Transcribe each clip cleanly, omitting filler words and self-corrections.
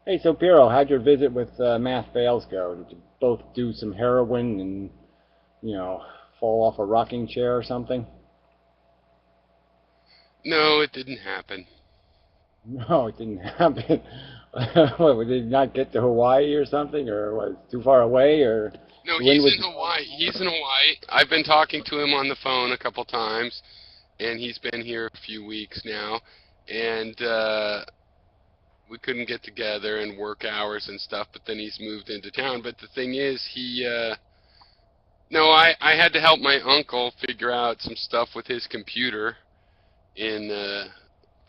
Hey, so Piero, how'd your visit with Math Bales go? Did you both do some heroin and, you know, fall off a rocking chair or something? No, it didn't happen. No, it didn't happen. What, did you not get to Hawaii or something, or was it too far away, or No, the wind he's was in Hawaii. He's in Hawaii. I've been talking to him on the phone a couple times, and he's been here a few weeks now, and we couldn't get together and work hours and stuff. But then he's moved into town. But the thing is, no, I had to help my uncle figure out some stuff with his computer in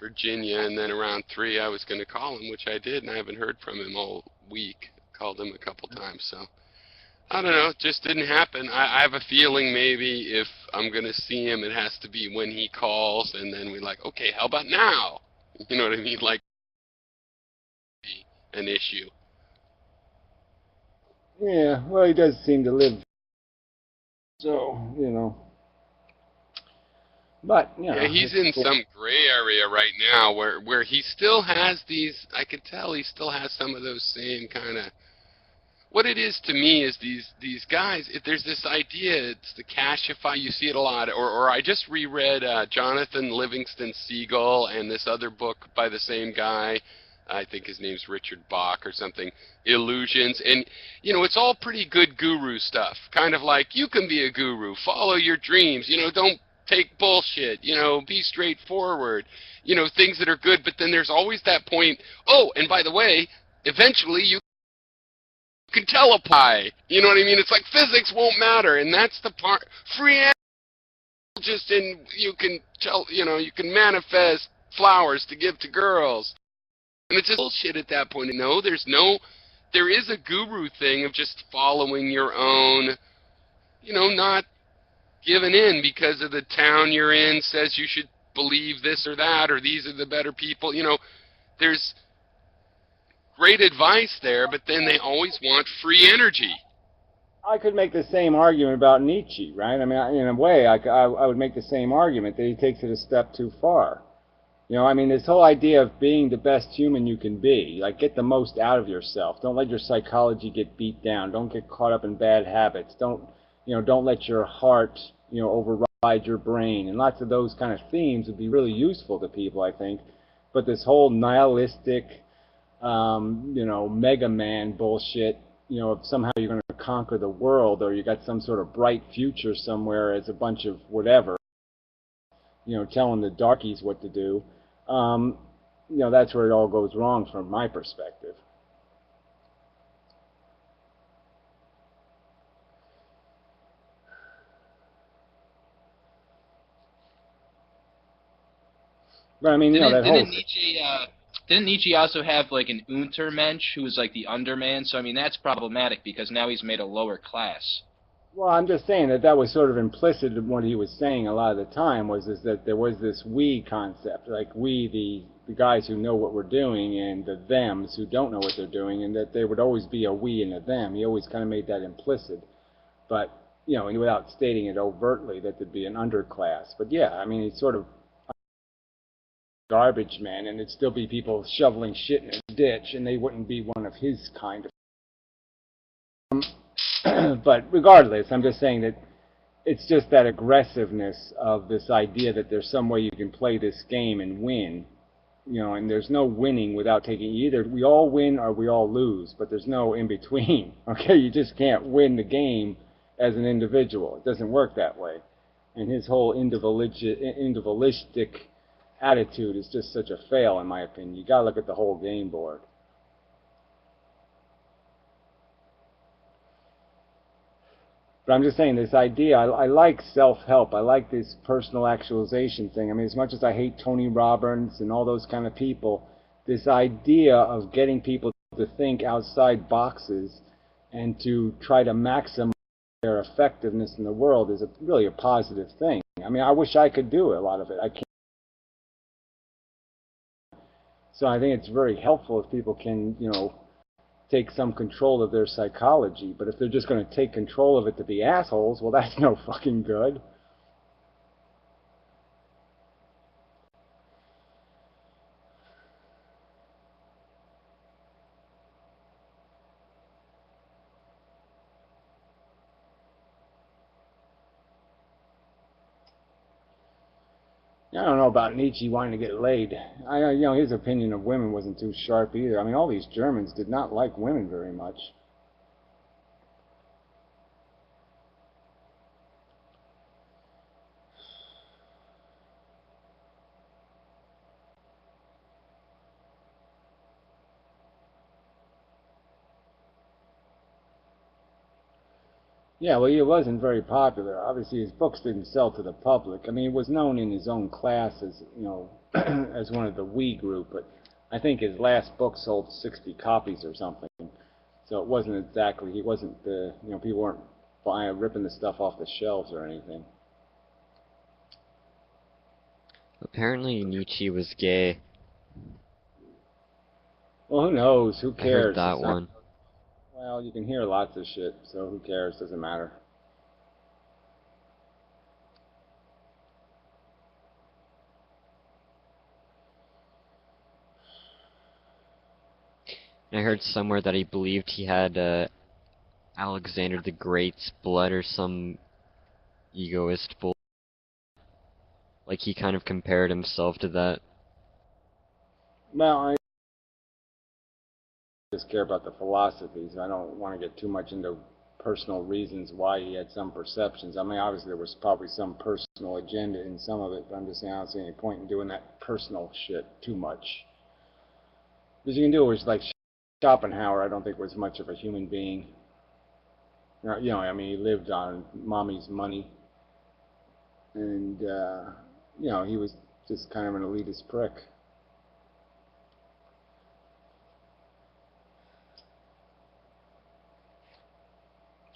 Virginia, and then around 3 I was going to call him, which I did, and I haven't heard from him all week. Called him a couple times, so I don't know, it just didn't happen. I have a feeling maybe if I'm going to see him, it has to be when he calls, and then we're like, okay, how about now? You know what I mean? Like, an issue. yeah, well, he does seem to live, so, but, Yeah, he's it's in cool. some gray area right now where he still has these, I could tell he still has some of those same kind of, what it is to me is these guys. If there's this idea, it's the cashify. You see it a lot. Or I just reread Jonathan Livingston Seagull and this other book by the same guy. I think his name's Richard Bach or something. Illusions, and it's all pretty good guru stuff. Kind of like you can be a guru, follow your dreams. Don't take bullshit. Be straightforward. Things that are good. But then there's always that point. Oh, and by the way, eventually you can telepie. You know what I mean? It's like physics won't matter, and that's the part. Free energy, just in you can tell. You can manifest flowers to give to girls, and it's just bullshit at that point. No, there is a guru thing of just following your own. Not giving in because of the town you're in says you should believe this or that, or these are the better people. There's great advice there, but then they always want free energy. I could make the same argument about Nietzsche, right? I mean, in a way, I would make the same argument that he takes it a step too far. I mean, this whole idea of being the best human you can be, like get the most out of yourself. Don't let your psychology get beat down. Don't get caught up in bad habits. Don't let your heart, override your brain. And lots of those kind of themes would be really useful to people, I think. But this whole nihilistic, Mega Man bullshit, if somehow you're going to conquer the world or you got some sort of bright future somewhere as a bunch of whatever, telling the darkies what to do, that's where it all goes wrong from my perspective. But I mean, Didn't that whole didn't Nietzsche didn't Nietzsche also have like an Untermensch who was like the underman? So I mean that's problematic because now he's made a lower class. well, I'm just saying that was sort of implicit in what he was saying a lot of the time was is that there was this we concept, like we, the guys who know what we're doing, and the thems who don't know what they're doing, and that there would always be a we and a them. He always kind of made that implicit, but and without stating it overtly that there'd be an underclass. But yeah, I mean, he's sort of garbage man, and it'd still be people shoveling shit in a ditch, and they wouldn't be one of his kind of. But regardless, I'm just saying that it's just that aggressiveness of this idea that there's some way you can play this game and win, and there's no winning without taking either. We all win or we all lose, but there's no in between. Okay, you just can't win the game as an individual. It doesn't work that way. And his whole individualistic attitude is just such a fail, in my opinion. You gotta look at the whole game board. But I'm just saying this idea, I like self-help. I like this personal actualization thing. I mean, as much as I hate Tony Robbins and all those kind of people, this idea of getting people to think outside boxes and to try to maximize their effectiveness in the world is really a positive thing. I mean, I wish I could do a lot of it. I can't. So I think it's very helpful if people can, take some control of their psychology. But if they're just going to take control of it to be assholes, well, that's no fucking good. I don't know about Nietzsche wanting to get laid. His opinion of women wasn't too sharp either. I mean, all these Germans did not like women very much. Yeah, well, he wasn't very popular. Obviously, his books didn't sell to the public. I mean, he was known in his own class as, as one of the we group, but I think his last book sold 60 copies or something. So it wasn't exactly, he wasn't the, people weren't ripping the stuff off the shelves or anything. Apparently Nietzsche was gay. Well, who knows? Who I heard cares? that one. Well, you can hear lots of shit, so who cares? Doesn't matter. I heard somewhere that he believed he had Alexander the Great's blood or some egoist bull. Like he kind of compared himself to that. Well, I just care about the philosophies. I don't want to get too much into personal reasons why he had some perceptions. I mean, obviously there was probably some personal agenda in some of it, but I'm just saying I don't see any point in doing that personal shit too much. Because you can do it with like Schopenhauer. I don't think was much of a human being. I mean, he lived on mommy's money, and he was just kind of an elitist prick.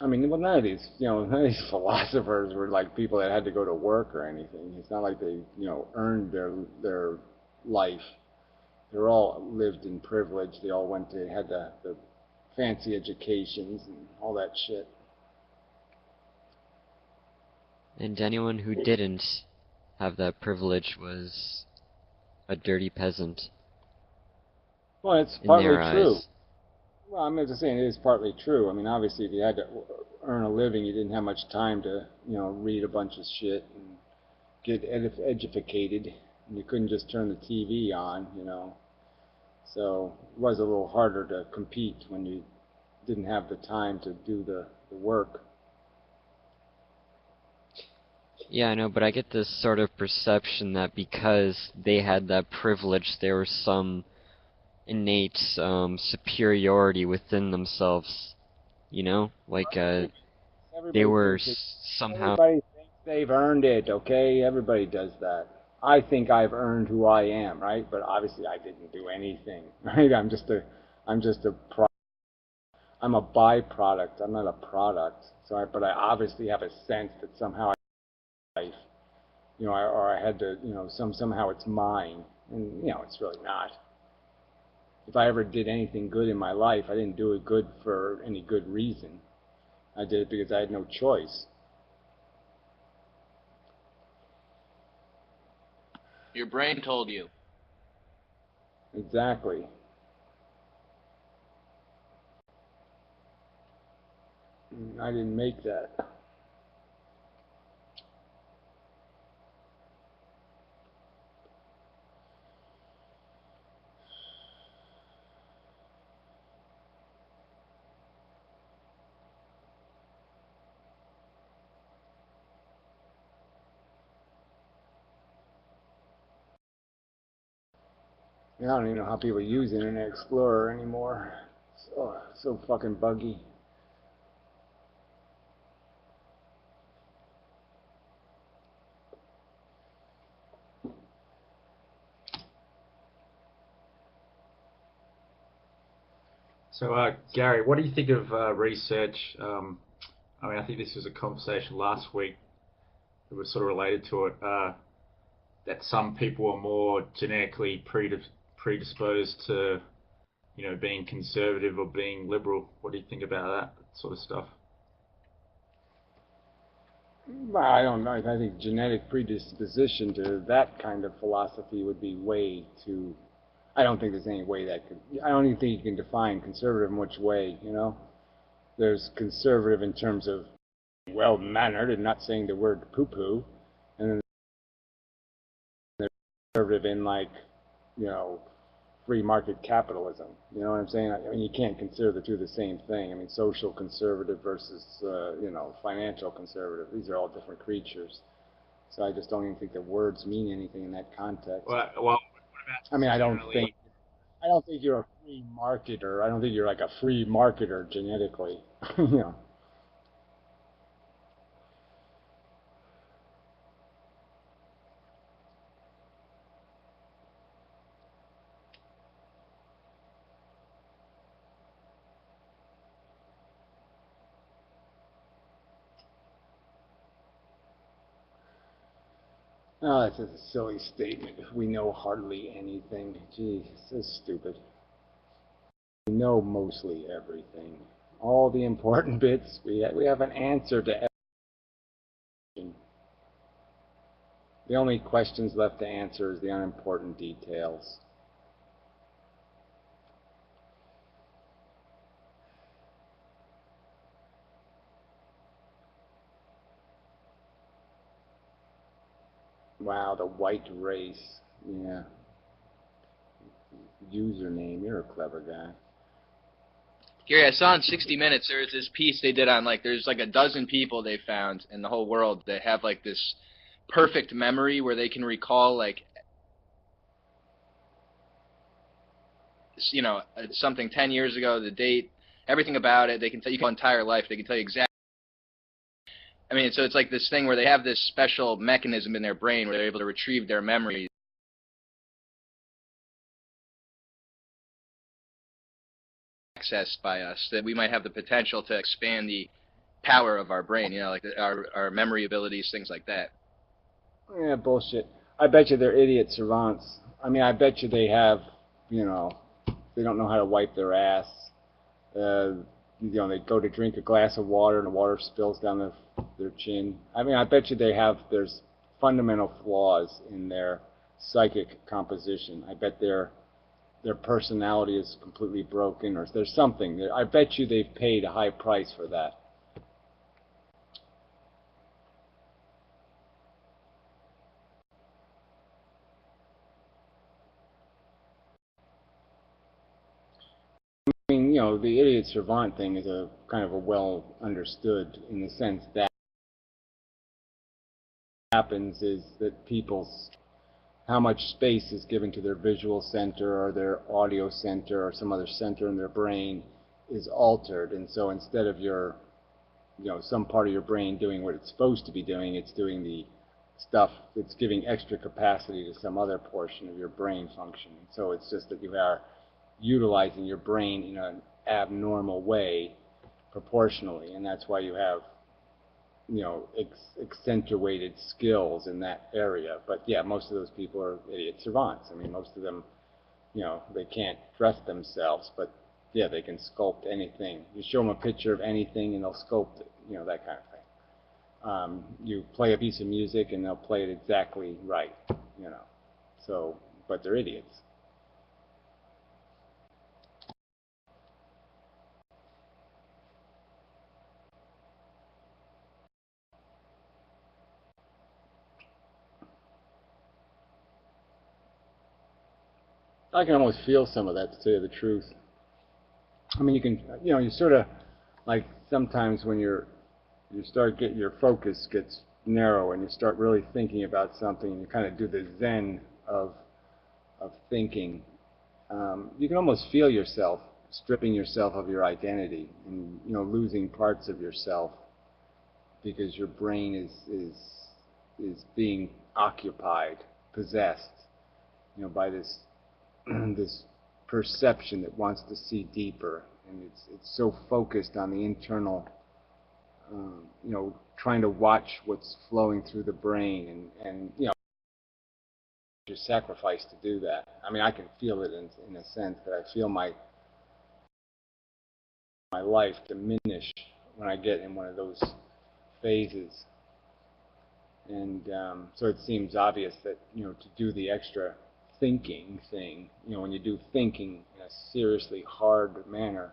I mean, well, none of these philosophers were like people that had to go to work or anything. It's not like they, earned their life. They're all lived in privilege. They all had the fancy educations and all that shit. And anyone who didn't have that privilege was a dirty peasant. Well, it's in partly their true. eyes. Well, I'm just saying it is partly true. I mean, obviously, if you had to earn a living, you didn't have much time to, read a bunch of shit and get educated, and you couldn't just turn the TV on. So it was a little harder to compete when you didn't have the time to do the work. Yeah, I know, but I get this sort of perception that because they had that privilege, there was some innate superiority within themselves. Like they were somehow. Everybody thinks they've earned it, okay? Everybody does that. I think I've earned who I am, right? But obviously I didn't do anything, right? I'm a byproduct. I'm not a product. But I obviously have a sense that somehow life, or I had to, somehow it's mine, and it's really not. If I ever did anything good in my life, I didn't do it good for any good reason. I did it because I had no choice. Your brain told you. Exactly. I didn't make that. I don't even know how people use Internet Explorer anymore. So fucking buggy. So, Gary, what do you think of research? I mean, I think this was a conversation last week that was sort of related to it, that some people are more genetically predisposed to, being conservative or being liberal. What do you think about that sort of stuff? Well, I don't know. I think genetic predisposition to that kind of philosophy would be way too. I don't think there's any way that could. I don't even think you can define conservative in which way. There's conservative in terms of well-mannered and not saying the word poo-poo, and then conservative in like, free market capitalism. You know what I'm saying? I mean, you can't consider the two the same thing. I mean, social conservative versus, financial conservative. These are all different creatures. So I just don't even think the words mean anything in that context. Well, what about I mean, I don't generally? think you're a free marketer. I don't think you're like a free marketer genetically. you know. Oh, that's just a silly statement. We know hardly anything. Gee, so stupid. We know mostly everything. All the important bits, we have an answer to everything. The only questions left to answer is the unimportant details. Wow, the white race. Yeah. Username, you're a clever guy. Gary, I saw in 60 Minutes there was this piece they did on, like, there's like a dozen people they found in the whole world that have like this perfect memory where they can recall, like, something 10 years ago, the date, everything about it. They can tell you the entire life. They can tell you exactly. I mean, so it's like this thing where they have this special mechanism in their brain where they're able to retrieve their memories. Accessed by us, that we might have the potential to expand the power of our brain, like our memory abilities, things like that. Yeah, bullshit. I bet you they're idiot savants. I mean, I bet you they have, they don't know how to wipe their ass. They go to drink a glass of water and the water spills down their chin. I mean, I bet you there's fundamental flaws in their psychic composition. I bet their personality is completely broken, or there's something. I bet you they've paid a high price for that. I mean, the idiot savant thing is a kind of a well understood in the sense that what happens is that how much space is given to their visual center or their audio center or some other center in their brain is altered. And so instead of some part of your brain doing what it's supposed to be doing, it's doing the stuff that's giving extra capacity to some other portion of your brain function. And so it's just that you are utilizing your brain in an abnormal way proportionally, and that's why you have accentuated skills in that area. But yeah, most of those people are idiot savants. I mean, most of them, they can't dress themselves, but yeah, they can sculpt anything. You show them a picture of anything and they'll sculpt it, that kind of thing. You play a piece of music and they'll play it exactly right, So, but they're idiots. I can almost feel some of that, to tell you the truth. I mean, you can, you sort of, like, sometimes when your focus gets narrow and you start really thinking about something and you kind of do the zen of thinking, you can almost feel yourself stripping yourself of your identity and, losing parts of yourself because your brain is being occupied, possessed, by this this perception that wants to see deeper, and it's so focused on the internal, trying to watch what's flowing through the brain, and you sacrifice to do that. I mean, I can feel it in a sense that I feel my life diminish when I get in one of those phases, and so it seems obvious that to do the extra thinking thing, when you do thinking in a seriously hard manner,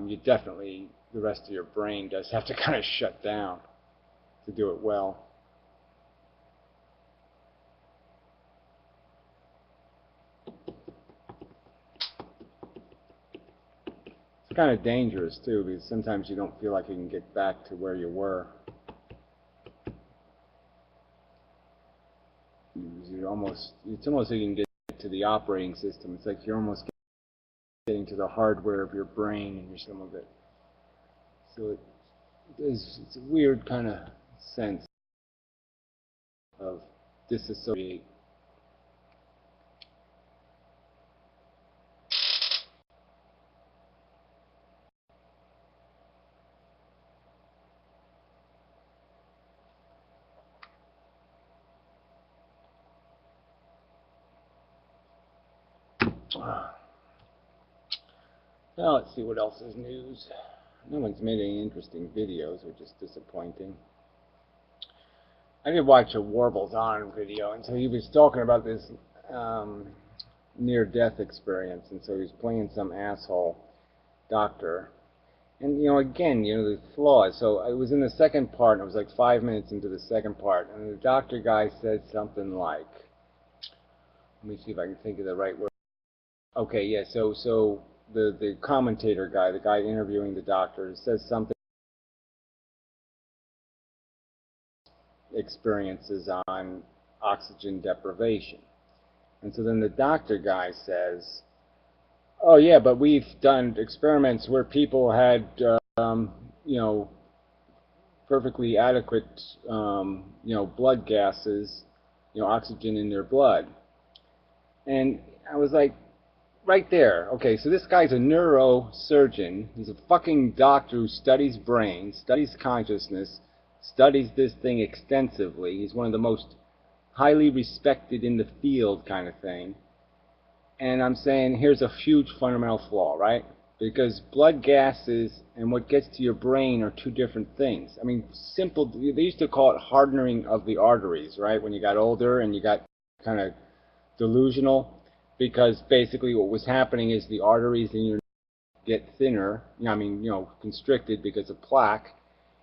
you definitely, the rest of your brain does have to kind of shut down to do it well. kind of dangerous too, because sometimes you don't feel like you can get back to where you were. It's almost like you can get to the operating system. It's like you're almost getting to the hardware of your brain and some of it. So it's a weird kind of sense of disassociate. Now let's see what else is news. No one's made any interesting videos, which is disappointing. I did watch a Warbles On video, and so he was talking about this near-death experience, and so he was playing some asshole doctor. And, again, the flaws. So it was in the second part, and it was like 5 minutes into the second part, and the doctor guy said something like, let me see if I can think of the right word. Okay, yeah, so the commentator guy, the guy interviewing the doctor, says something experiences on oxygen deprivation. And so then the doctor guy says, oh yeah, but we've done experiments where people had, perfectly adequate, blood gases, oxygen in their blood. And I was like, right there. Okay, so this guy's a neurosurgeon. He's a fucking doctor who studies brains, studies consciousness, studies this thing extensively. He's one of the most highly respected in the field kind of thing. And I'm saying here's a huge fundamental flaw, right? Because blood gases and what gets to your brain are two different things. I mean, simple, they used to call it hardening of the arteries, right? When you got older and you got kind of delusional, because basically what was happening is the arteries in your get thinner, constricted because of plaque,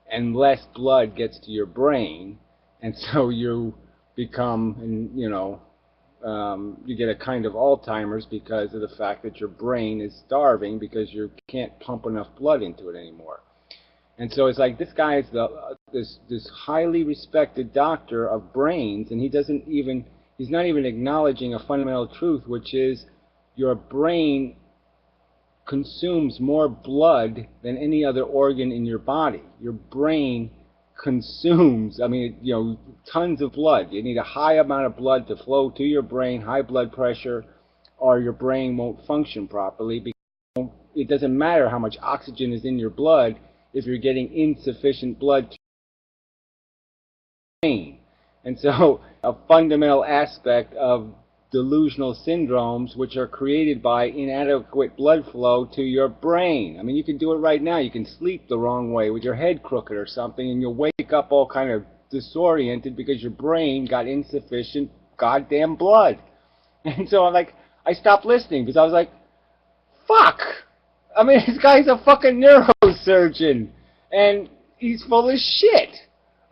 and less blood gets to your brain, and so you become, you get a kind of Alzheimer's because of the fact that your brain is starving because you can't pump enough blood into it anymore. And so it's like this guy is this highly respected doctor of brains, and he's not even acknowledging a fundamental truth, which is your brain consumes more blood than any other organ in your body. Your brain consumes, tons of blood. You need a high amount of blood to flow to your brain, high blood pressure, or your brain won't function properly. Because it doesn't matter how much oxygen is in your blood if you're getting insufficient blood to your brain. And so a fundamental aspect of delusional syndromes, which are created by inadequate blood flow to your brain. I mean, you can do it right now. You can sleep the wrong way with your head crooked or something, and you'll wake up all kind of disoriented because your brain got insufficient goddamn blood. And so I stopped listening because I was like, fuck! I mean, this guy's a fucking neurosurgeon, and he's full of shit.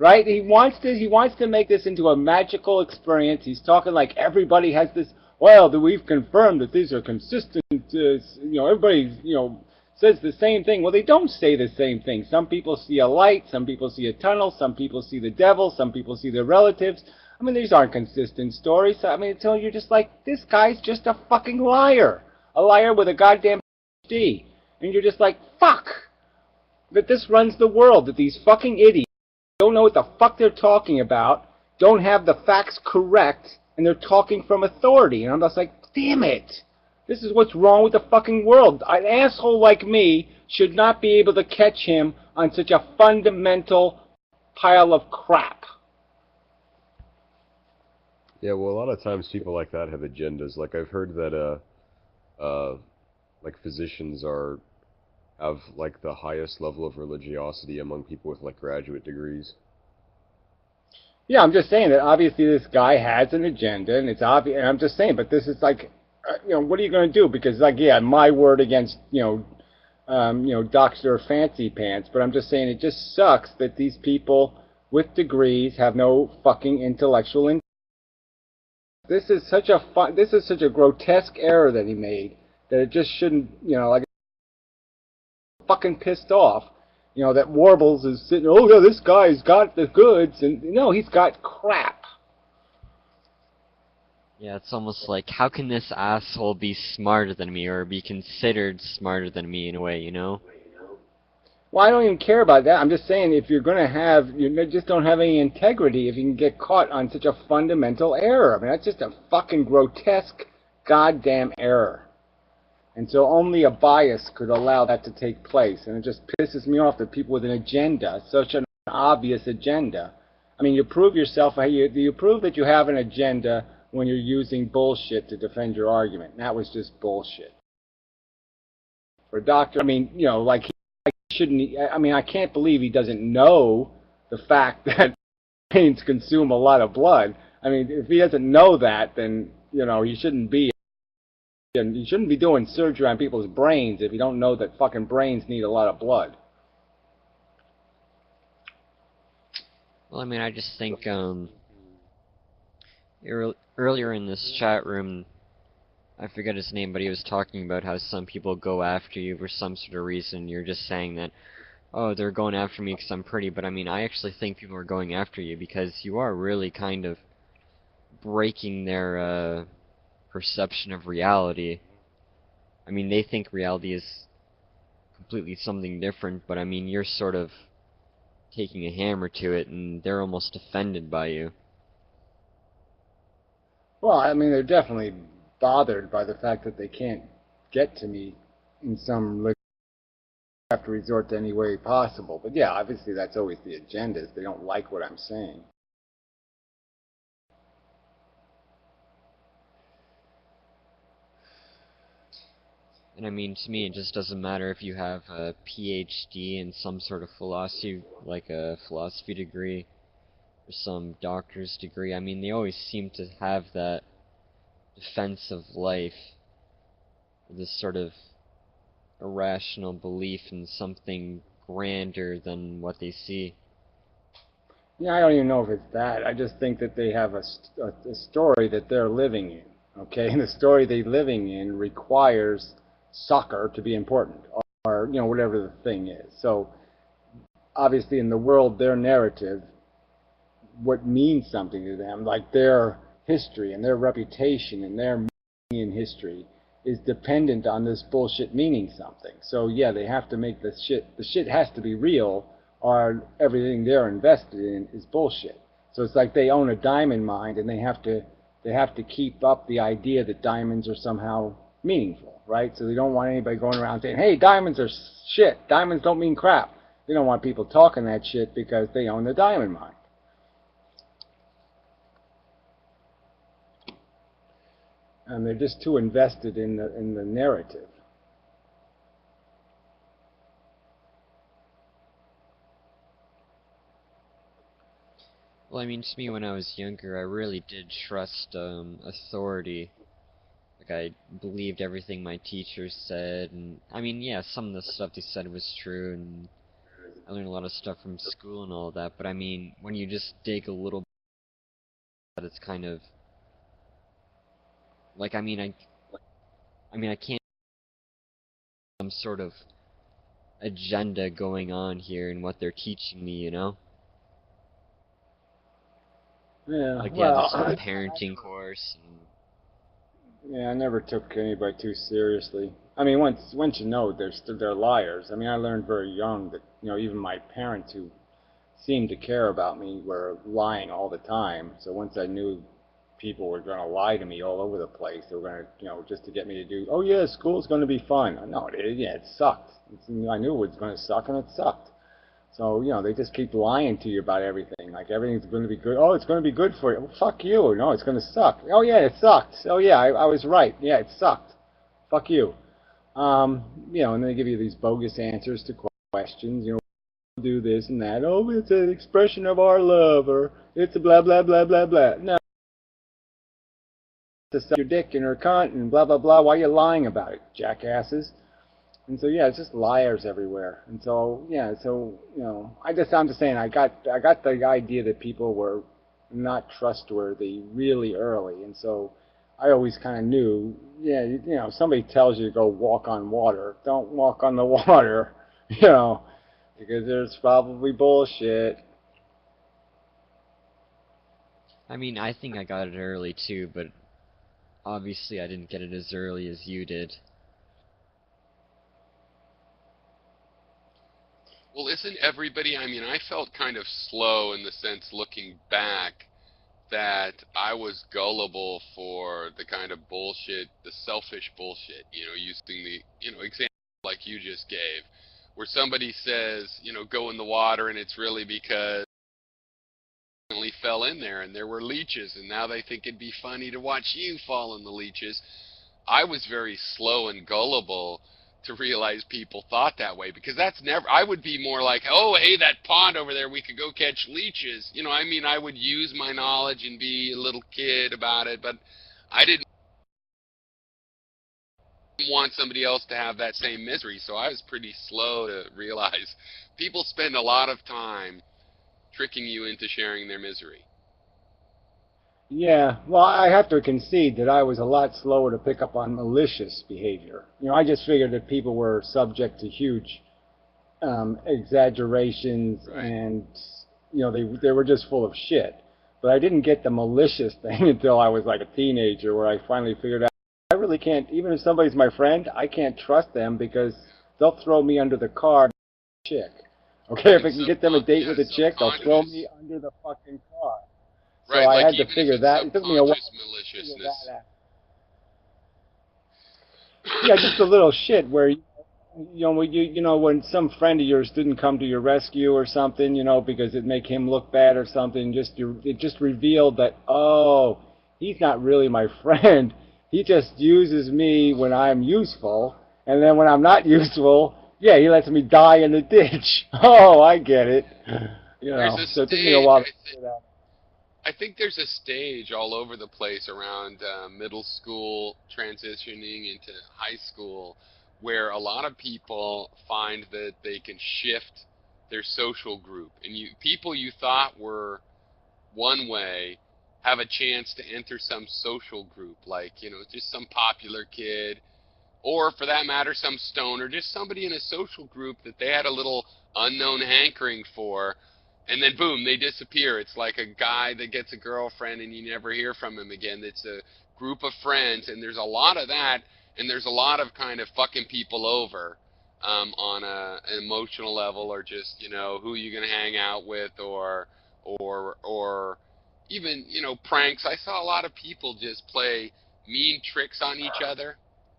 Right? He wants to make this into a magical experience. He's talking like everybody has this, well, we've confirmed that these are consistent, everybody, says the same thing. Well, they don't say the same thing. Some people see a light, some people see a tunnel, some people see the devil, some people see their relatives. I mean, these aren't consistent stories. I mean, until you're just like, this guy's just a fucking liar. A liar with a goddamn PhD. And you're just like, fuck! That this runs the world, that these fucking idiots don't know what the fuck they're talking about, don't have the facts correct, and they're talking from authority. And I'm just like, damn it! This is what's wrong with the fucking world. An asshole like me should not be able to catch him on such a fundamental pile of crap. Yeah, well, a lot of times people like that have agendas. Like, I've heard that, physicians have the highest level of religiosity among people with graduate degrees. Yeah, I'm just saying that obviously this guy has an agenda, and it's obvious. And I'm just saying, but this is what are you going to do? Because my word against Dr. Fancy Pants. But I'm just saying it just sucks that these people with degrees have no fucking intellectual intelligence. This is such a grotesque error that he made that it just shouldn't, fucking pissed off, you know, that Warbles is sitting, oh yeah, this guy's got the goods, and no, he's got crap. Yeah, it's almost like, how can this asshole be smarter than me, or be considered smarter than me in a way, you know? Well, I don't even care about that. I'm just saying, if you're going to have, you just don't have any integrity if you can get caught on such a fundamental error. I mean, that's just a fucking grotesque goddamn error. And so only a bias could allow that to take place. And it just pisses me off that people with an agenda, such an obvious agenda. I mean, you prove yourself, you prove that you have an agenda when you're using bullshit to defend your argument. And that was just bullshit. For a doctor, I mean, you know, like, I mean, I can't believe he doesn't know the fact that brains consume a lot of blood. I mean, if he doesn't know that, then, you know, he shouldn't be doing surgery on people's brains if you don't know that fucking brains need a lot of blood. Well, I mean, I just think, earlier in this chat room, I forget his name, but he was talking about how some people go after you for some sort of reason. You're just saying that, oh, they're going after me because I'm pretty, but I mean, I actually think people are going after you because you are really kind of breaking their perception of reality. I mean, they think reality is completely something different, but I mean, you're sort of taking a hammer to it, and they're almost offended by you. Well, I mean, they're definitely bothered by the fact that they can't get to me in some have to resort to any way possible. But yeah, obviously that's always the agenda, is they don't like what I'm saying. And I mean, to me, it just doesn't matter if you have a PhD in some sort of philosophy, like a philosophy degree, or some doctor's degree. I mean, they always seem to have that defense of life, this sort of irrational belief in something grander than what they see. Yeah, I don't even know if it's that. I just think that they have a story that they're living in, okay? And the story they're living in requires soccer to be important, or, you know, whatever the thing is. So, obviously in the world, their narrative, what means something to them, like their history and their reputation and their meaning in history, is dependent on this bullshit meaning something. So yeah, they have to make the shit has to be real, or everything they're invested in is bullshit. So it's like they own a diamond mine, and they have to keep up the idea that diamonds are somehow meaningful, right? So they don't want anybody going around saying, hey, diamonds are shit, diamonds don't mean crap. They don't want people talking that shit because they own the diamond mine. And they're just too invested in the narrative. Well, I mean, to me, when I was younger, I really did trust authority. Like, I believed everything my teachers said, and I mean, yeah, some of the stuff they said was true, and I learned a lot of stuff from school and all that, but I mean, when you just dig a little bit, it's kind of, like, I mean, I can't some sort of agenda going on here in what they're teaching me, you know? Yeah, Like, they well, have this sort of parenting course, and yeah, I never took anybody too seriously. I mean, once you know they're liars. I mean, I learned very young that, you know, even my parents, who seemed to care about me, were lying all the time. So once I knew people were going to lie to me all over the place, they were going to, you know, just to get me to do, oh yeah, school's going to be fun. No, it sucked. I knew it was going to suck, and it sucked. So, you know, they just keep lying to you about everything. Like, everything's going to be good. Oh, it's going to be good for you. Well, fuck you. No, it's going to suck. Oh, yeah, it sucked. Oh, yeah, I was right. Yeah, it sucked. Fuck you. You know, and they give you these bogus answers to questions. You know, do this and that. Oh, it's an expression of our love, or it's a blah, blah, blah, blah, blah. No. To suck your dick in her cunt and blah, blah, blah. Why are you lying about it, jackasses? And so yeah, it's just liars everywhere. And so yeah, so you know, I'm just saying, I got the idea that people were not trustworthy really early, and so I always kind of knew, yeah, you know, if somebody tells you to go walk on water, don't walk on the water. you know, because there's probably bullshit. I mean, I think I got it early too, but obviously I didn't get it as early as you did. Well, isn't everybody, I mean, I felt kind of slow in the sense, looking back, that I was gullible for the kind of bullshit, the selfish bullshit, using the, example like you just gave, where somebody says, go in the water, and it's really because fell in there and there were leeches, and now they think it'd be funny to watch you fall in the leeches. I was very slow and gullible to realize people thought that way, because that's never, I would be more like, oh, hey, that pond over there, we could go catch leeches. I mean, I would use my knowledge and be a little kid about it, but I didn't want somebody else to have that same misery, so I was pretty slow to realize people spend a lot of time tricking you into sharing their misery. Yeah, well, I have to concede that I was a lot slower to pick up on malicious behavior. I just figured that people were subject to huge exaggerations, Right. and they were just full of shit. But I didn't get the malicious thing until I was like a teenager, where I finally figured out I really can't, even if somebody's my friend, I can't trust them because they'll throw me under the car. Chick. Okay, if I can get them a date with a chick, they'll throw me under the fucking car. So Right, I like had to even figure if it's that. It took me a while to figure maliciousness. that out. Yeah, just a little shit where when some friend of yours didn't come to your rescue or something, because it'd make him look bad or something. It just revealed that, oh, he's not really my friend. He just uses me when I'm useful, and then when I'm not useful, yeah, he lets me die in the ditch. Oh, I get it. So it took me a while to figure that out. I think there's a stage all over the place around middle school transitioning into high school where a lot of people find that they can shift their social group, and people you thought were one way have a chance to enter some social group, like just some popular kid, or for that matter some stoner, just somebody in a social group that they had a little unknown hankering for, and then boom, they disappear. It's like a guy that gets a girlfriend and you never hear from him again. It's a group of friends, and there's a lot of that, and there's a lot of kind of fucking people over on an emotional level, or just who you gonna hang out with, or even pranks. I saw a lot of people just play mean tricks on each other,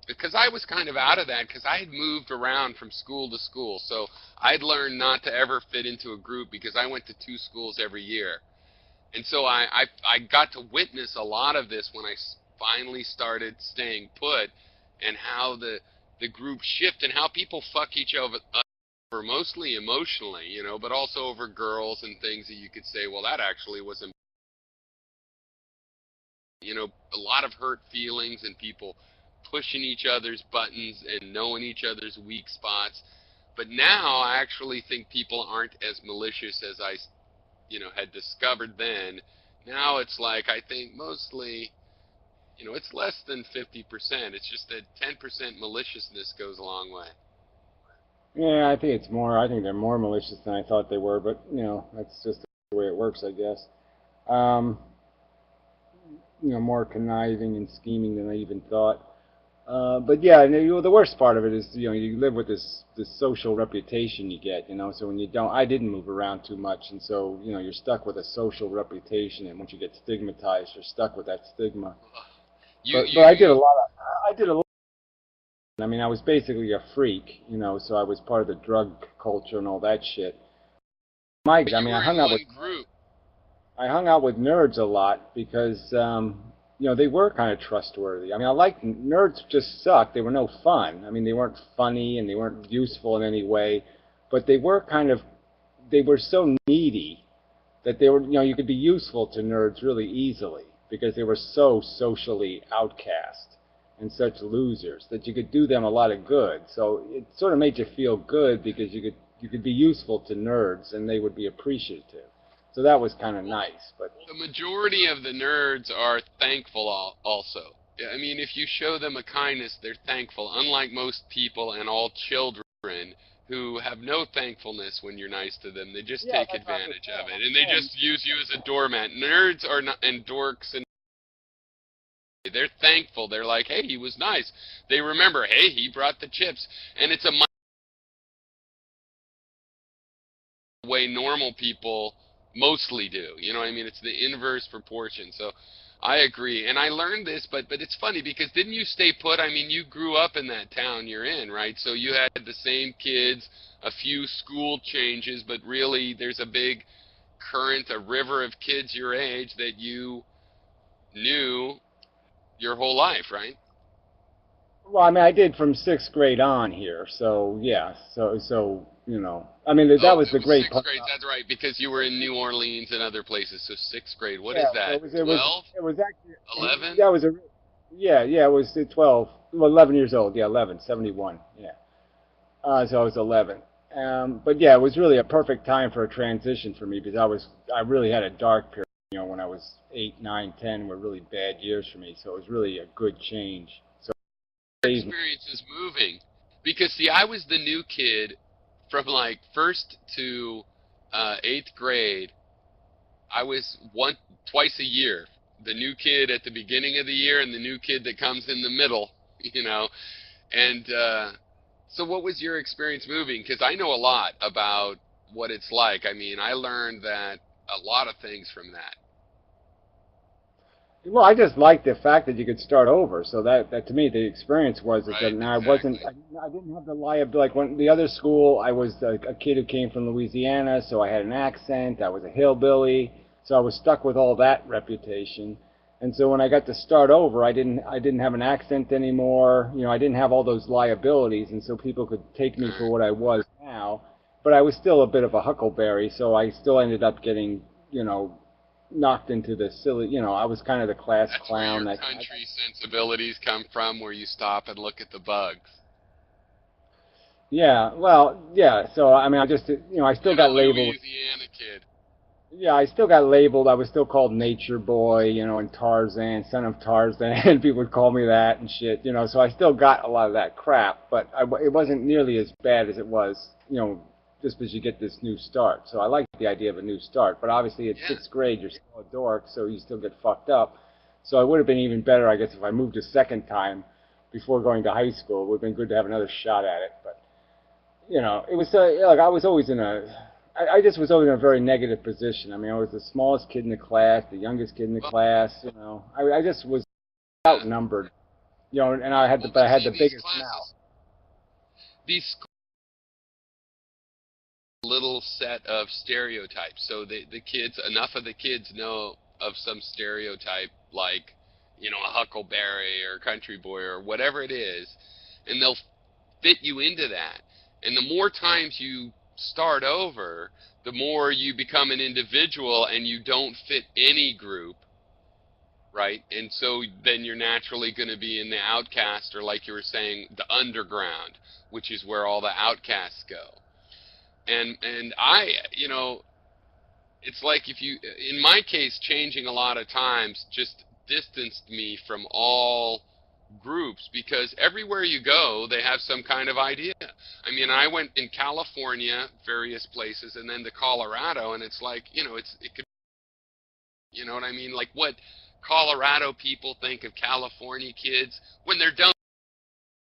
because I was kind of out of that, because I had moved around from school to school, so I'd learned not to ever fit into a group because I went to 2 schools every year. And so I got to witness a lot of this when I finally started staying put, and how the group shift, and how people fuck each other over, mostly emotionally, but also over girls and things that you could say, well, that actually wasn't, a lot of hurt feelings and people pushing each other's buttons and knowing each other's weak spots. But now I actually think people aren't as malicious as I, had discovered then. Now it's like, I think mostly, it's less than 50%. It's just that 10% maliciousness goes a long way. Yeah, I think it's more. I think they're more malicious than I thought they were, but that's just the way it works, I guess. Um, More conniving and scheming than I even thought. But yeah, and, the worst part of it is, you live with this social reputation you get, So when you don't, I didn't move around too much, and so you're stuck with a social reputation, and once you get stigmatized, you're stuck with that stigma. But I did a lot of, I did a lot. I mean, I was basically a freak, so I was part of the drug culture and all that shit. I mean, I hung out with nerds a lot because they were kind of trustworthy. I mean, I liked nerds, just sucked. They were no fun. I mean, they weren't funny and they weren't useful in any way, but they were so needy that they were, you could be useful to nerds really easily because they were so socially outcast and such losers that you could do them a lot of good. So it sort of made you feel good because you could be useful to nerds and they would be appreciative. So that was kind of nice. But the majority of the nerds are thankful also. I mean, if you show them a kindness, they're thankful, unlike most people and all children who have no thankfulness when you're nice to them. They just Yeah, take that's what I'm advantage of it, saying. and they just use you as a doormat. Nerds are not, and dorks, and they're thankful. They're like, hey, he was nice. They remember, hey, he brought the chips, and it's a way normal people mostly do. You know what I mean? It's the inverse proportion. So I agree. And I learned this, but it's funny because didn't you stay put? I mean, you grew up in that town you're in, right? So you had the same kids, a few school changes, but really there's a big current, a river of kids your age that you knew your whole life, right? Well, I mean, I did from sixth grade on here, so yeah, so you know, I mean, that Oh, was it the was great sixth part. grade. That's right, because you were in New Orleans and other places. So sixth grade. What is Yeah, so that? it 12? was actually 11? that was a yeah, it was 12, well, 11 years old, yeah, 11, 71, yeah. So I was 11. But yeah, it was really a perfect time for a transition for me because I really had a dark period, you know, when I was 8, 9, 10 were really bad years for me. So it was really a good change. So Experience is moving because see, I was the new kid from like first to eighth grade. I was twice a year, the new kid at the beginning of the year and the new kid that comes in the middle, you know. And so, what was your experience moving? Because I know a lot about what it's like. I mean, I learned that a lot of things from that. well, I just liked the fact that you could start over. So that to me, the experience was that Right, now exactly. I didn't have the liability. Like when the other school, I was a kid who came from Louisiana, so I had an accent. I was a hillbilly, so I was stuck with all that reputation. And so when I got to start over, I didn't have an accent anymore. You know, I didn't have all those liabilities, and so people could take me for what I was now. But I was still a bit of a huckleberry, so I still ended up getting, you know, knocked into the silly, you know, I was kind of the class That's where clown. your That country sensibilities come from, where you stop and look at the bugs. yeah, well, yeah. So I mean, I just, you know, I still You know, got labeled. Louisiana kid. Yeah, I still got labeled. I was still called Nature Boy, you know, and Tarzan, son of Tarzan. People would call me that and shit, you know. So I still got a lot of that crap, but it wasn't nearly as bad as it was, you know, just because you get this new start. So I like the idea of a new start, but obviously at Yeah. sixth grade you're still a dork, so you still get fucked up. So it would have been even better, I guess, if I moved a second time before going to high school. It would have been good to have another shot at it, but you know, it was like I was always I just was always in a very negative position. I mean, I was the smallest kid in the class, the youngest kid in the Well, class. You know, I just was yeah. outnumbered. You know, and I had Well, but but I had see, the these biggest mouth. classes, these little set of stereotypes. So the kids, enough of the kids know of some stereotype, like, you know, a huckleberry or country boy or whatever it is, and they'll fit you into that. And the more times you start over, the more you become an individual and you don't fit any group, right? And so then you're naturally going to be in the outcast, or like you were saying, the underground, which is where all the outcasts go. And I, you know, it's like if you, in my case, changing a lot of times just distanced me from all groups because everywhere you go, they have some kind of idea. I mean, I went in California, various places, and then to Colorado, and it's like, you know, it could, you know what I mean? Like what Colorado people think of California kids when they're dumb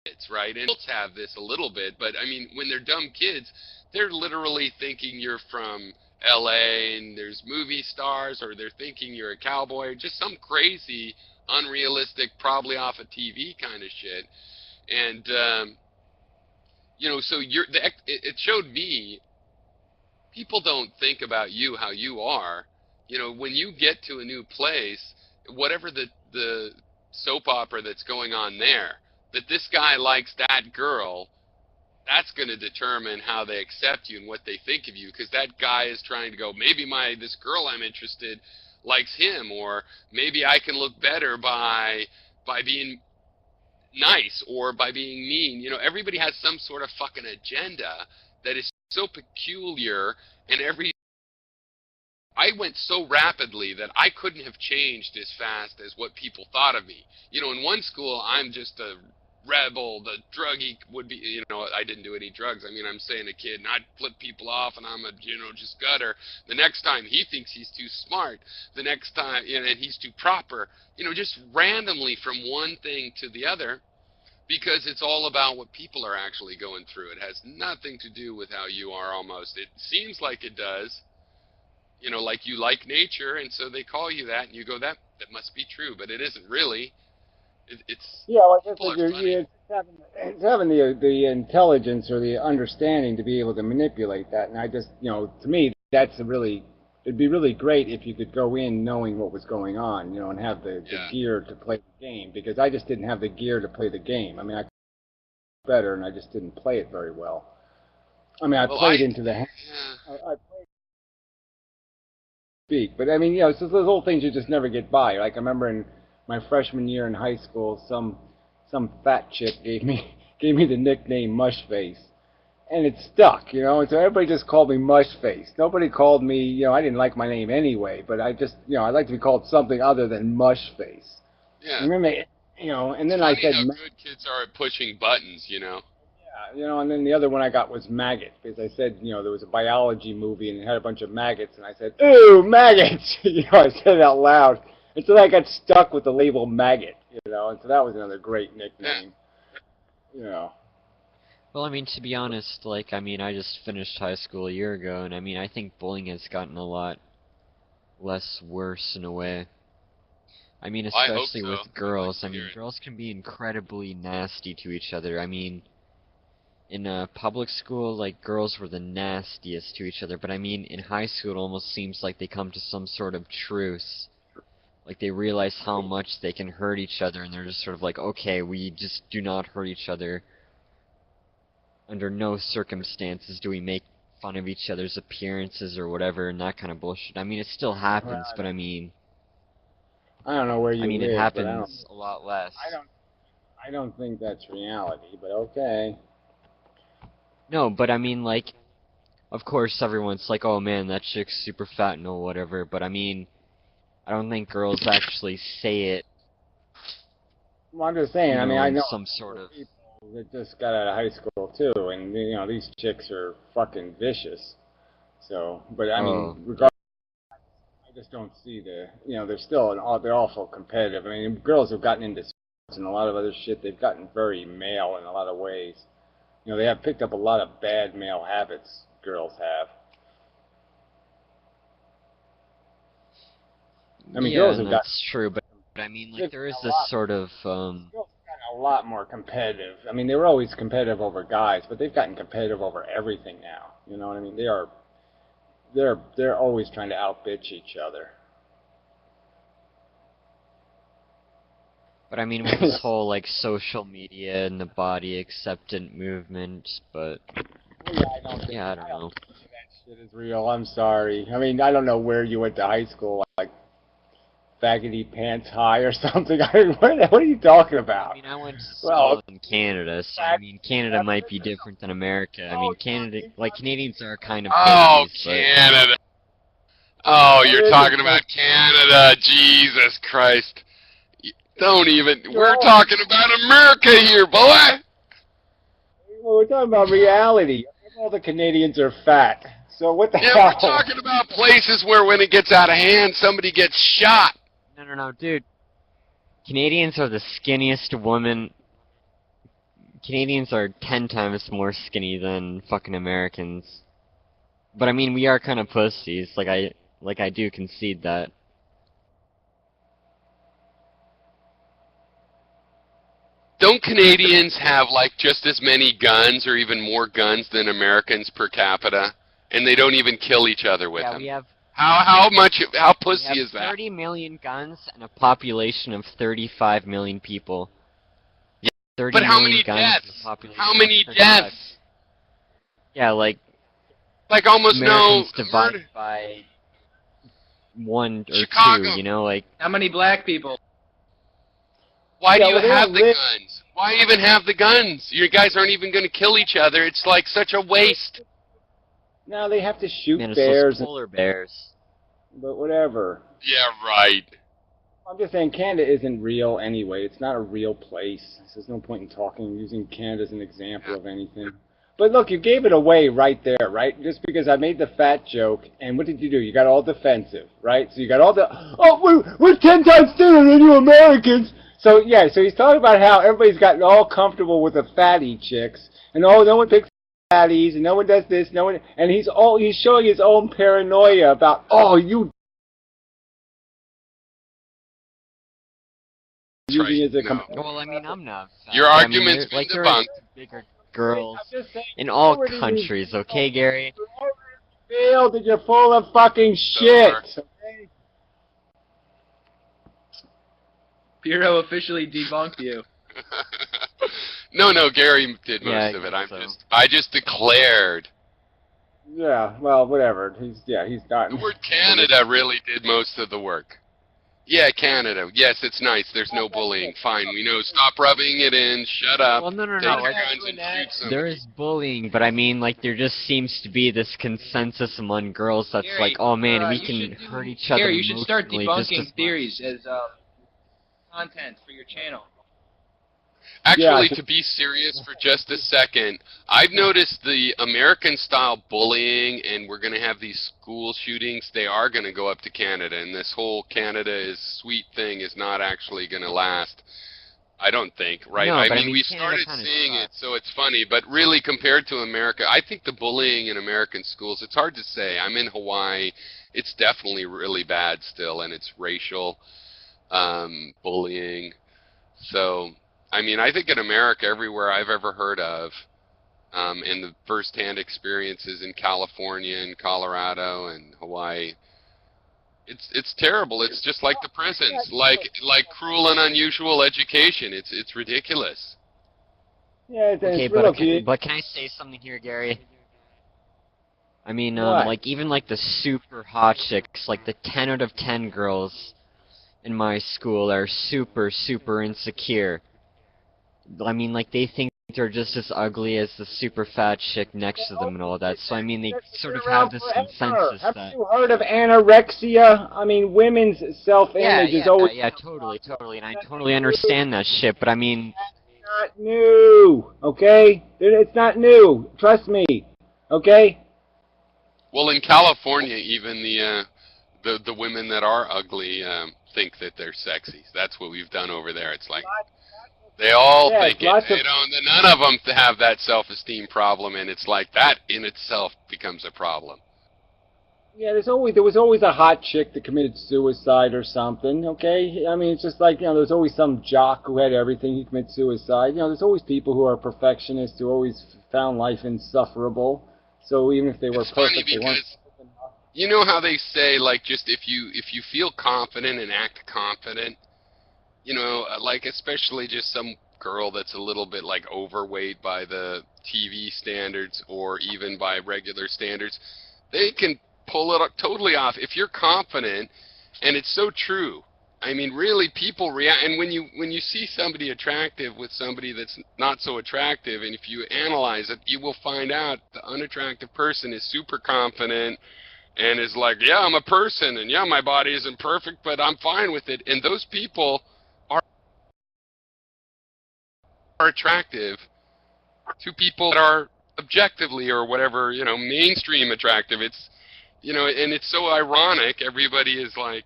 kids, right? And adults have this a little bit, but I mean, when they're dumb kids, they're literally thinking you're from LA and there's movie stars, or they're thinking you're a cowboy, just some crazy, unrealistic, probably off of TV kind of shit. And you know, so it showed me people don't think about you how you are. You know, when you get to a new place, whatever the soap opera that's going on there, that this guy likes that girl, that's going to determine how they accept you and what they think of you, because that guy is trying to go, maybe this girl I'm interested likes him, or maybe I can look better by being nice or by being mean. You know, everybody has some sort of fucking agenda that is so peculiar, and I went so rapidly that I couldn't have changed as fast as what people thought of me. You know, in one school, I'm just a rebel, the druggy would be, you know, I didn't do any drugs. I mean, I'm saying a kid, and I'd flip people off, and I'm a, you know, just gutter. The next time he thinks he's too smart. The next time, you know, and he's too proper. You know, just randomly from one thing to the other, because it's all about what people are actually going through. It has nothing to do with how you are almost. It seems like it does. You know, like you like nature, and so they call you that, and you go, that must be true, but it isn't really. It's Yeah, well, people are funny. it's having the intelligence or the understanding to be able to manipulate that. And I just, you know, to me, it'd be really great if you could go in knowing what was going on, you know, and have the gear to play the game, because I just didn't have the gear to play the game. I mean, I could play better, and I just didn't play it very well. I mean, I played into the hand. Yeah. I played speak, but I mean, you know, it's just those little things you just never get by. Like I remember in my freshman year in high school, some fat chick gave me the nickname Mushface, and it stuck, you know. And so everybody just called me Mushface. Nobody called me, you know, I didn't like my name anyway, but I just, you know, I like to be called something other than Mushface. Yeah. Remember, you know, and then It's I said, funny how good kids are at pushing buttons, you know. yeah, you know, and then the other one I got was Maggot, because I said, you know, there was a biology movie and it had a bunch of maggots, and I said, ooh, maggots! You know, I said it out loud. And so I got stuck with the label maggot, you know, and so that was another great nickname, you know. Well, I mean, to be honest, like, I mean, I just finished high school a year ago, and I mean, I think bullying has gotten a lot less worse in a way. I mean, I hope especially so. with girls. I'd I like to mean, hear it. girls can be incredibly nasty to each other. I mean, in public school, like, girls were the nastiest to each other, but I mean, in high school, it almost seems like they come to some sort of truce. Like, they realize how much they can hurt each other, and they're just sort of like, okay, we just do not hurt each other. Under no circumstances do we make fun of each other's appearances or whatever, and that kind of bullshit. I mean, it still happens, but I mean, I don't know where you live, it but happens a lot less. I don't think that's reality, but okay. No, but I mean, like, of course everyone's like, oh man, that chick's super fat and all whatever, but I mean, I don't think girls actually say it, Well, I'm just saying, you I mean, know, I in know some sort of... people that just got out of high school too, and, you know, these chicks are fucking vicious. So, but I mean, regardless, I just don't see you know, they're also competitive. I mean, girls have gotten into sports and a lot of other shit. They've gotten very male in a lot of ways. You know, they have picked up a lot of bad male habits, girls have. I mean, yeah, girls have that's true, but I mean, like, there is this sort of, girls have gotten a lot more competitive. I mean, they were always competitive over guys, but they've gotten competitive over everything now. You know what I mean? They're always trying to outbitch each other. but I mean, with this whole, like, social media and the body acceptance movement, but, Yeah, I don't know. think that shit is real. I'm sorry. I mean, I don't know where you went to high school, like Faggoty Pants High or something. What are you talking about? I mean, I went to school in Canada, so I mean, Canada might be different than America. I mean, Canadians are kind of Oh, babies, but... Canada. Oh, you're talking about Canada. Jesus Christ. Don't even. We're talking about America here, boy. Well, we're talking about reality. All the Canadians are fat. So what the Yeah, hell? we're talking about places where when it gets out of hand, somebody gets shot. No, dude. Canadians are the skinniest women. Canadians are 10 times more skinny than fucking Americans. But I mean, we are kind of pussies. Like I do concede that. Don't Canadians have like just as many guns or even more guns than Americans per capita, and they don't even kill each other with them? We have. How pussy We have is that? 30 million guns and a population of 35 million people. Yeah, 30 but how million many guns and a deaths? population How of many 35. deaths? Yeah, like Like almost Americans no divided murder. by 1 or Chicago. 2, you know, like... How many black people? Why do you well, they have don't the guns? Why even have the guns? You guys aren't even going to kill each other. It's like such a waste. Now they have to shoot Man, it's bears, those polar bears. but whatever. Yeah, right. I'm just saying Canada isn't real anyway. It's not a real place. There's no point in using Canada as an example of anything. But look, you gave it away right there, right? Just because I made the fat joke, and what did you do? You got all defensive, right? So you got all the, oh, we're 10 times thinner than you Americans. So yeah, so he's talking about how everybody's gotten all comfortable with the fatty chicks, and oh, no one picks fatties, and no one does this, no one, and he's showing his own paranoia about, oh, you That's using right. it as a No. comparison. Well, I mean, I'm not fat. Your I mean, argument's been like there debunked. are bigger girls I'm just saying, in all already countries, okay, Gary? revealed that you're full of fucking shit. Okay? Piro officially debunked you. No, Gary did most Yeah, of it. I guess so. I just declared. Yeah, well, whatever. He's not. The word Canada really did most of the work. Yeah, Canada. Yes, it's nice. There's no bullying. Fine, we know. Stop rubbing it in. Shut up. Well, no. Take your guns and shoot somebody. There is bullying, but I mean, like, there just seems to be this consensus among girls that's Gary, like, oh man, we you can should hurt each other Gary, you should start emotionally just as debunking much. theories as content for your channel. Actually, Yeah, to be serious for just a second, I've noticed the American-style bullying, and we're going to have these school shootings, they are going to go up to Canada, and this whole Canada is sweet thing is not actually going to last. I don't think, right? No, I but mean, we Canada started kinda seeing it, sucks. so it's funny, but really compared to America, I think the bullying in American schools, it's hard to say. I'm in Hawaii. It's definitely really bad still, and it's racial bullying. So, I mean, I think in America, everywhere I've ever heard of, in the first-hand experiences in California and Colorado and Hawaii, it's terrible. It's just like the prisons, like cruel and unusual education. It's ridiculous. yeah. Okay, but can I say something here, Gary? I mean, What? like, even like the super hot chicks, like the 10 out of 10 girls in my school are super, super insecure. I mean, like, they think they're just as ugly as the super fat chick next to them and all that. So, I mean, they sort of have this consensus Haven't that... you heard of anorexia? I mean, women's self-image is always totally, and I totally understand that shit, but I mean... not new, okay? It's not new. Trust me, okay? Well, in California, even the women that are ugly think that they're sexy. That's what we've done over there. It's like they all think it. They don't. None of them have that self-esteem problem, and it's like that in itself becomes a problem. Yeah, there was always a hot chick that committed suicide or something, okay? I mean, it's just like, there's always some jock who had everything, he committed suicide. There's always people who are perfectionists who always found life insufferable. So even if they were perfect, they weren't. You know how they say, like, just if you feel confident and act confident, like especially just some girl that's a little bit like overweight by the TV standards or even by regular standards, they can pull it totally off. If you're confident, and it's so true. I mean, really, people react, and when you see somebody attractive with somebody that's not so attractive, and if you analyze it, you will find out the unattractive person is super confident and is like, yeah, I'm a person, and yeah, my body isn't perfect, but I'm fine with it. And those people are attractive to people that are objectively or whatever, mainstream attractive. It's, and it's so ironic. Everybody is like,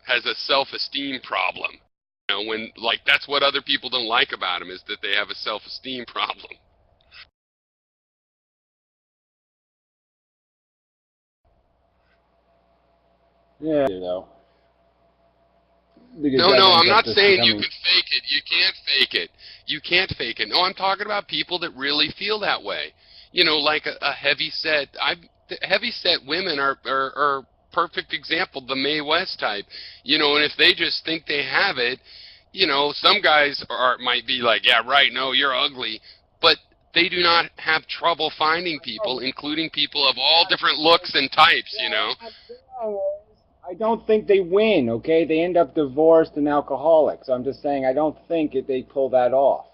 has a self-esteem problem. When, like, that's what other people don't like about them, is that they have a self-esteem problem. Yeah, though. No, I'm not saying you can fake it. You can't fake it. You can't fake it. No, I'm talking about people that really feel that way. Like a heavy-set... Heavy-set women are perfect example, the Mae West type. And if they just think they have it, some guys might be like, yeah, right, no, you're ugly. But they do not have trouble finding people, including people of all different looks and types, I don't think they win, okay? They end up divorced and alcoholics. I'm just saying I don't think they pull that off.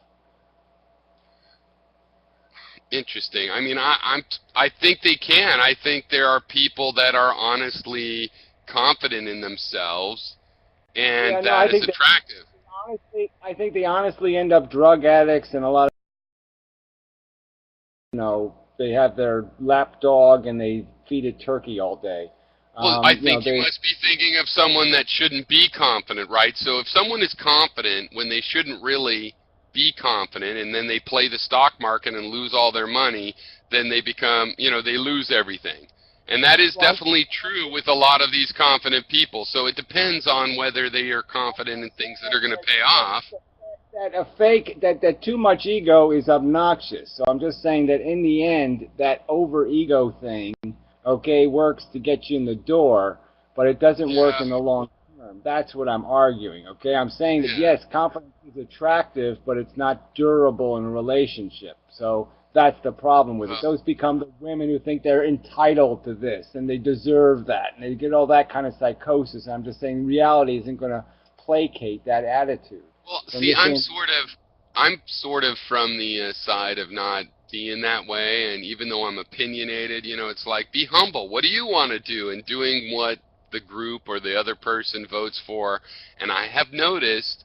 Interesting. I mean, I think they can. I think there are people that are honestly confident in themselves, and Yeah, no, that is attractive. I think they honestly end up drug addicts, and a lot of, they have their lap dog and they feed it turkey all day. Well, I You know, think you must be thinking of someone that shouldn't be confident, right? So if someone is confident when they shouldn't really be confident, and then they play the stock market and lose all their money, then they become, they lose everything. And that is definitely true with a lot of these confident people. So it depends on whether they are confident in things that are going to pay off. that too much ego is obnoxious. So I'm just saying that in the end, that over ego thing, okay, works to get you in the door, but it doesn't work in the long term. That's what I'm arguing. Okay, I'm saying that yes, confidence is attractive, but it's not durable in a relationship. So that's the problem with it. Those become the women who think they're entitled to this and they deserve that, and they get all that kind of psychosis. I'm just saying reality isn't going to placate that attitude. Well, see, I'm sort of from the side of not being that way, and even though I'm opinionated, it's like, be humble. What do you want to do? And doing what the group or the other person votes for. And I have noticed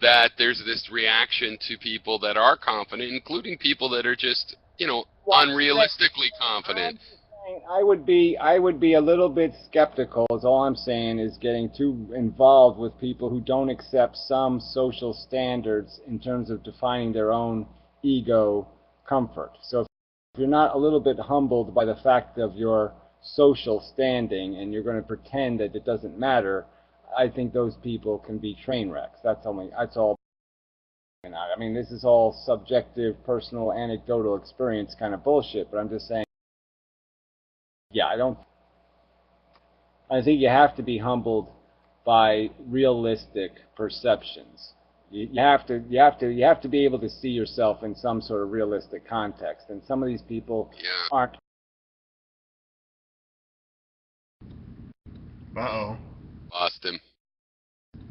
that there's this reaction to people that are confident, including people that are just, unrealistically confident. I would be a little bit skeptical, is all I'm saying, is getting too involved with people who don't accept some social standards in terms of defining their own ego comfort. So if you're not a little bit humbled by the fact of your social standing and you're going to pretend that it doesn't matter, I think those people can be train wrecks. That's all. I mean, this is all subjective, personal, anecdotal experience kind of bullshit, but I'm just saying, yeah, I think you have to be humbled by realistic perceptions. You have to be able to see yourself in some sort of realistic context, and some of these people aren't. Uh-oh. Lost him.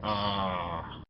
Ah.